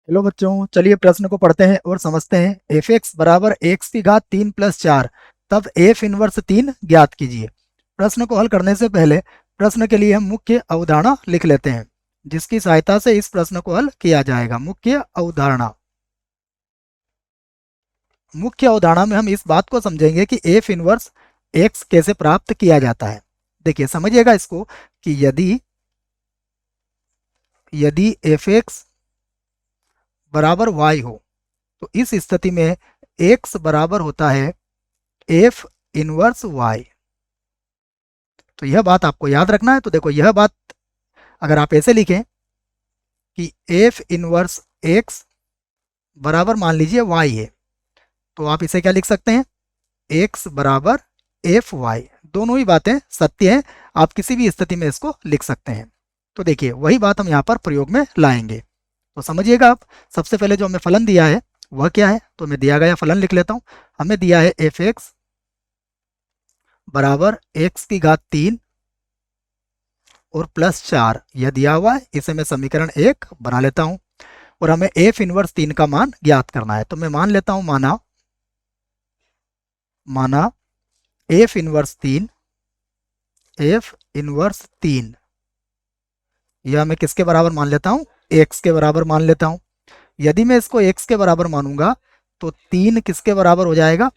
Hello बच्चों, चलिए प्रश्न को पढ़ते हैं और समझते हैं। एफ एक्स बराबर एक्स की घात 3+4, तब एफ इनवर्स 3 ज्ञात कीजिए। प्रश्न को हल करने से पहले प्रश्न के लिए हम मुख्य अवधारणा लिख लेते हैं, जिसकी सहायता से इस प्रश्न को हल किया जाएगा। मुख्य अवधारणा। मुख्य अवधारणा में हम इस बात को समझेंगे कि एफ इनवर्स एक्स कैसे प्राप्त किया जाता है। देखिए, समझिएगा इसको कि यदि यदि एफ एक्स बराबर वाई हो, तो इस स्थिति में x बराबर होता है एफ इनवर्स y। तो यह बात आपको याद रखना है। तो देखो, यह बात अगर आप ऐसे लिखें कि एफ इनवर्स x बराबर मान लीजिए y है, तो आप इसे क्या लिख सकते हैं? x बराबर एफ वाई। दोनों ही बातें सत्य हैं, आप किसी भी स्थिति में इसको लिख सकते हैं। तो देखिए, वही बात हम यहाँ पर प्रयोग में लाएंगे। तो समझिएगा आप। सबसे पहले जो हमें फलन दिया है वह क्या है, तो मैं दिया गया फलन लिख लेता हूँ। हमें दिया है एफ एक्स बराबर एक्स की घात 3 और +4, यह दिया हुआ है। इसे मैं समीकरण 1 बना लेता हूँ और हमें एफ इनवर्स 3 का मान ज्ञात करना है। तो मैं मान लेता हूँ, माना एफ इनवर्स 3, यह मैं किसके बराबर मान लेता हूँ? एक्स के बराबर मान लेता हूँ। यदि मैं इसको एक्स के बराबर मानूंगा तो 3 किसके बराबर हो जाएगा?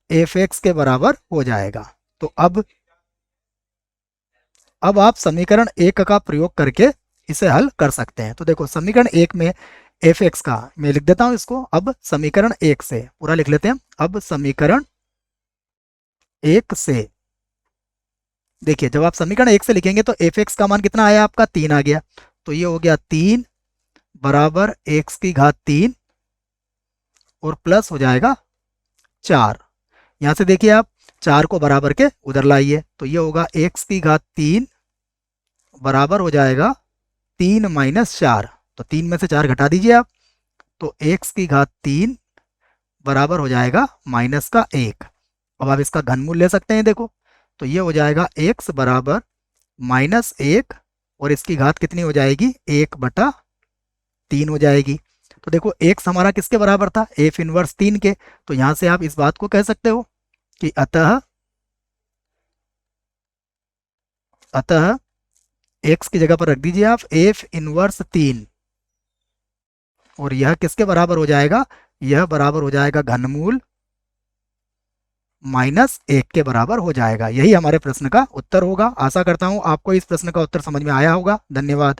एफ एक्स के बराबर हो जाएगा। तो अब आप समीकरण 1 का प्रयोग करके इसे हल कर सकते हैं। तो देखो, समीकरण 1 में एफ एक्स का मैं लिख देता हूं इसको। अब समीकरण 1 से पूरा लिख लेते हैं। अब समीकरण 1 से देखिए, जब आप समीकरण 1 से लिखेंगे तो एफ एक्स का मान कितना आया आपका? 3 आ गया। तो ये हो गया 3 बराबर एक्स की घात 3 और प्लस हो जाएगा 4। यहां से देखिए आप 4 को बराबर के उधर लाइए, तो ये होगा एक्स की घात 3 बराबर हो जाएगा 3 माइनस 4। तो 3 में से 4 घटा दीजिए आप, तो एक्स की घात 3 बराबर हो जाएगा माइनस का 1। अब आप इसका घनमूल ले सकते हैं। देखो, तो ये हो जाएगा एक्स बराबर -1 और इसकी घात कितनी हो जाएगी? 1/3 हो जाएगी। तो देखो, एक्स हमारा किसके बराबर था? एफ इनवर्स 3 के। तो यहां से आप इस बात को कह सकते हो कि अतः एक्स की जगह पर रख दीजिए आप एफ इनवर्स 3, और यह किसके बराबर हो जाएगा? यह बराबर हो जाएगा घनमूल -1 के बराबर हो जाएगा। यही हमारे प्रश्न का उत्तर होगा। आशा करता हूं आपको इस प्रश्न का उत्तर समझ में आया होगा। धन्यवाद।